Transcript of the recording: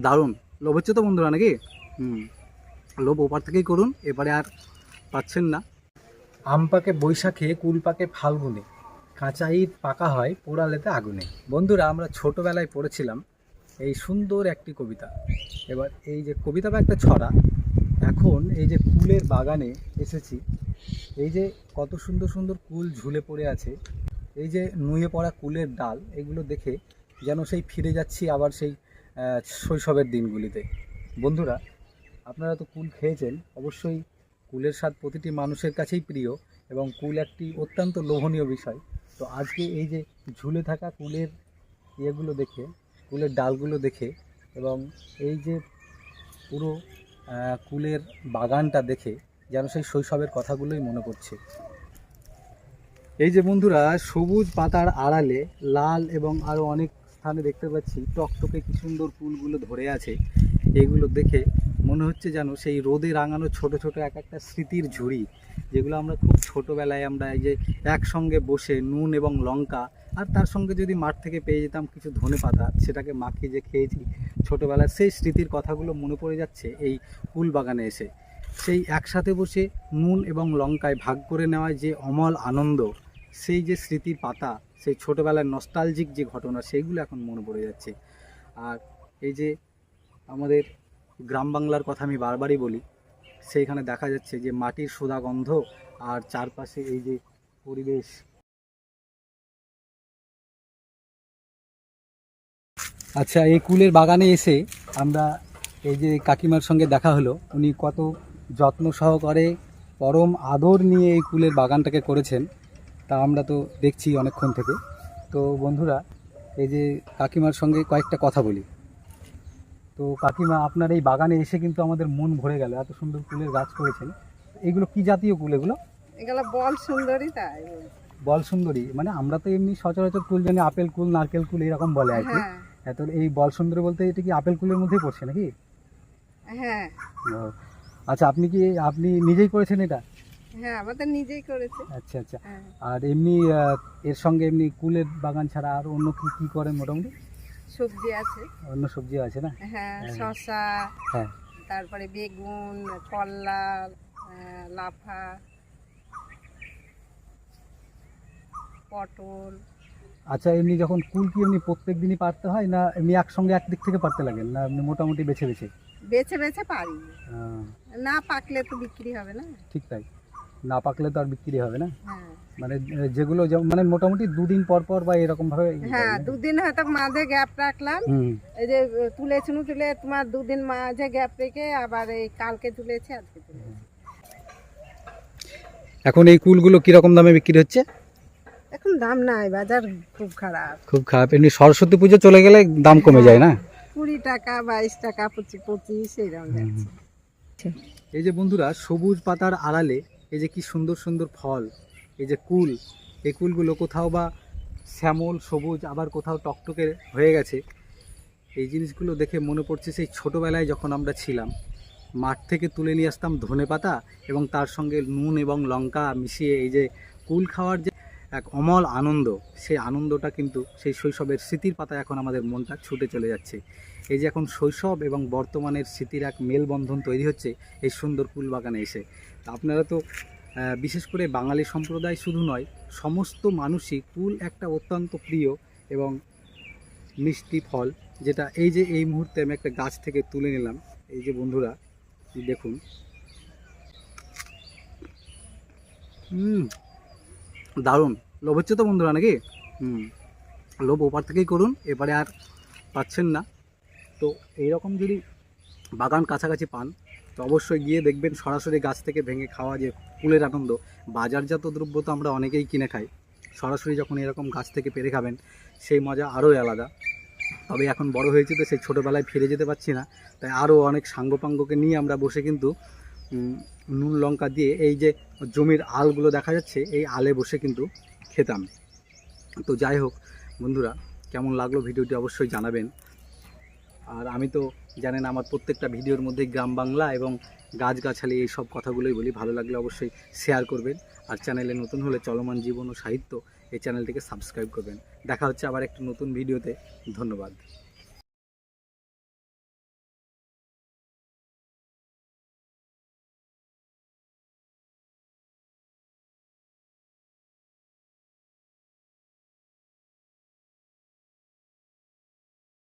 দারুণ লোভ হচ্ছে তো বন্ধুরা নাকি? লোভ ওপার থেকেই করুন, এবারে আর পাচ্ছেন না। আম পাকে বৈশাখে, কুল পাকে ফাল্গুনে, কাঁচা ইট পাকা হয় পোড়ালেতে আগুনে। বন্ধুরা, আমরা ছোটোবেলায় পড়েছিলাম এই সুন্দর একটি কবিতা। এবার এই যে কবিতা বা একটা ছড়া, এখন এই যে কুলের বাগানে এসেছি, এই যে কত সুন্দর সুন্দর কুল ঝুলে পড়ে আছে, এই যে নুয়ে পড়া কুলের ডাল, এগুলো দেখে যেন সেই ফিরে যাচ্ছি আবার সেই শৈশবের দিনগুলিতে। বন্ধুরা, আপনারা তো কুল খেয়েছেন, অবশ্যই কুলের স্বাদ প্রতিটি মানুষের কাছেই প্রিয় এবং কুল একটি অত্যন্ত লোভনীয় বিষয়। তো আজকে এই যে ঝুলে থাকা কুলের ইয়েগুলো দেখে, কুলের ডালগুলো দেখে এবং এই যে পুরো কুলের বাগানটা দেখে যেন সেই শৈশবের কথাগুলোই মনে পড়ছে। এই যে বন্ধুরা, সবুজ পাতার আড়ালে লাল এবং আরও অনেক স্থানে দেখতে পাচ্ছি টকটকে কি সুন্দর ফুলগুলো ধরে আছে। এগুলো দেখে মনে হচ্ছে যেন সেই রোদে রাঙানো ছোট ছোট এক একটা স্মৃতির ঝুড়ি, যেগুলো আমরা খুব ছোটোবেলায় আমরা এই যে একসঙ্গে বসে নুন এবং লঙ্কা আর তার সঙ্গে যদি মাঠ থেকে পেয়ে যেতাম কিছু ধনে পাতা, সেটাকে মাখিয়ে যে খেয়েছি ছোটোবেলার, সেই স্মৃতির কথাগুলো মনে পড়ে যাচ্ছে এই ফুল বাগানে এসে। সেই একসাথে বসে নুন এবং লঙ্কায় ভাগ করে নেওয়ায় যে অমল আনন্দ, সেই যে স্মৃতির পাতা, সেই ছোটোবেলার নস্টালজিক যে ঘটনা, সেইগুলো এখন মনে পড়ে যাচ্ছে। আর এই যে আমাদের গ্রাম বাংলার কথা আমি বারবারই বলি, সেইখানে দেখা যাচ্ছে যে মাটির সোদা গন্ধ আর চারপাশে এই যে পরিবেশ। আচ্ছা, এই কুলের বাগানে এসে আমরা এই যে কাকিমার সঙ্গে দেখা হলো, উনি কত যত্ন সহকারে পরম আদর নিয়ে এই কুলের বাগানটাকে করেছেন, তা আমরা তো দেখছি অনেকক্ষণ থেকে। তো বন্ধুরা, এই যে কাকিমার সঙ্গে কয়েকটা কথা বলি। তো কাকিমা, আপনার এই বাগানে এসে কিন্তু আমাদের মন ভরে গেল, এত সুন্দর ফুলের গাছ করেছেন। এগুলো কি জাতীয় কুল? এগুলো বল সুন্দরী। তাই বল সুন্দরী মানে? আমরা তো এমনি সচরাচর কুল জানি আপেল কুল, নারকেল কুল এরকম বলে আর কি। এত এই বল সুন্দরী বলতে এটা কি আপেল কুলের মধ্যেই পড়ছে নাকি? হ্যাঁ। আচ্ছা, আপনি নিজেই করেছেন এটা? হ্যাঁ, আমাদের নিজেই করেছে। আচ্ছা আচ্ছা। আর এমনি এর সঙ্গে এমনি কুলের বাগান ছাড়া আর অন্য কি কি করেন মোটামুটি? সবজি আছে। অন্য সবজি আছে না? হ্যাঁ, শসা, হ্যাঁ, তারপরে বেগুন, করলা, লাফা, পটল। আচ্ছা, এমনি যখন কুল কি এমনি প্রত্যেক দিনই পারতে হয়, না এমনি একসঙ্গে একদিক থেকে পারতে লাগেন, না এমনি মোটামুটি বেছে বেছে? বেছে বেছে পারি, না পাকলে তো বিক্রি হবে না। ঠিক তাই, না পাকলে তো আর বিক্রি হবে না। হ্যাঁ, মানে যেগুলো মানে মোটামুটি দুদিন পর পর বা এরকম ভাবে? হ্যাঁ, দুদিন হয়তো মাঝে গ্যাপ রাখলাম। এই যে তুলে তোমার দুদিন মাঝে গ্যাপ রেখে আবার এই কালকে তুলেছি, আজকে তুলেছি। এখন এই কুলগুলো কিরকম দামে বিক্রি হচ্ছে? এখন দাম নাই, বাজার খুব খারাপ। খুব খারাপ। এমনি সরস্বতী পুজো চলে গেলে দাম কমে যায় না? 20 টাকা, 22 টাকা, 25 এইরকম যাচ্ছে। এই যে বন্ধুরা, সবুজ পাতার আড়ালে এই যে কি সুন্দর সুন্দর ফল, এই যে কুল, এই কুলগুলো কোথাও বা শ্যামল সবুজ, আবার কোথাও টকটকে হয়ে গেছে। এই জিনিসগুলো দেখে মনে পড়ছে সেই ছোটোবেলায় যখন আমরা ছিলাম, মাঠ থেকে তুলে নিয়ে আসতাম ধনে পাতা এবং তার সঙ্গে নুন এবং লঙ্কা মিশিয়ে এই যে কুল খাওয়ার যে এক অমল আনন্দ, সেই আনন্দটা কিন্তু সেই শৈশবের স্মৃতির পাতায় এখন আমাদের মনটা ছুটে চলে যাচ্ছে। এই যে এখন শৈশব এবং বর্তমানের স্মৃতির এক মেলবন্ধন তৈরি হচ্ছে এই সুন্দর কুল বাগানে এসে। আপনারা তো বিশেষ করে বাঙালি সম্প্রদায় শুধু নয়, সমস্ত মানুষই কুল একটা অত্যন্ত প্রিয় এবং মিষ্টি ফল, যেটা এই যে এই মুহূর্তে আমি একটা গাছ থেকে তুলে নিলাম। এই যে বন্ধুরা দেখুন, দারুণ লোভ হচ্ছে তো বন্ধুরা নাকি? লোভ ওপার থেকেই করুন, এবারে আর পাচ্ছেন না। তো এইরকম যদি বাগান কাছাকাছি পান, তো অবশ্যই গিয়ে দেখবেন সরাসরি গাছ থেকে ভেঙে খাওয়া যে কুলের আনন্দ। বাজারজাত দ্রব্য তো আমরা অনেকেই কিনে খাই, সরাসরি যখন এরকম গাছ থেকে পেরে খাবেন সেই মজা আরোই আলাদা। তবে এখন বড় হয়েছে তো সেই ছোটোবেলায় ফিরে যেতে পারছি না, তাই আরও অনেক সাঙ্গপাঙ্গকে নিয়ে আমরা বসে কিন্তু নুন লঙ্কা দিয়ে এই যে জমির আলগুলো দেখা যাচ্ছে, এই আলে বসে কিন্তু খেতাম। তো যাই হোক বন্ধুরা, কেমন লাগলো ভিডিওটি অবশ্যই জানাবেন। আর আমি তো জানেন আমার প্রত্যেকটা ভিডিওর মধ্যে গ্রাম বাংলা এবং গাছগাছালি এই সব কথাগুলোই বলি। ভালো লাগলে অবশ্যই শেয়ার করবেন, আর চ্যানেলে নতুন হলে চলমান জীবন ও সাহিত্য এই চ্যানেলটিকে সাবস্ক্রাইব করবেন। দেখা হচ্ছে আবার একটা নতুন ভিডিওতে। ধন্যবাদ।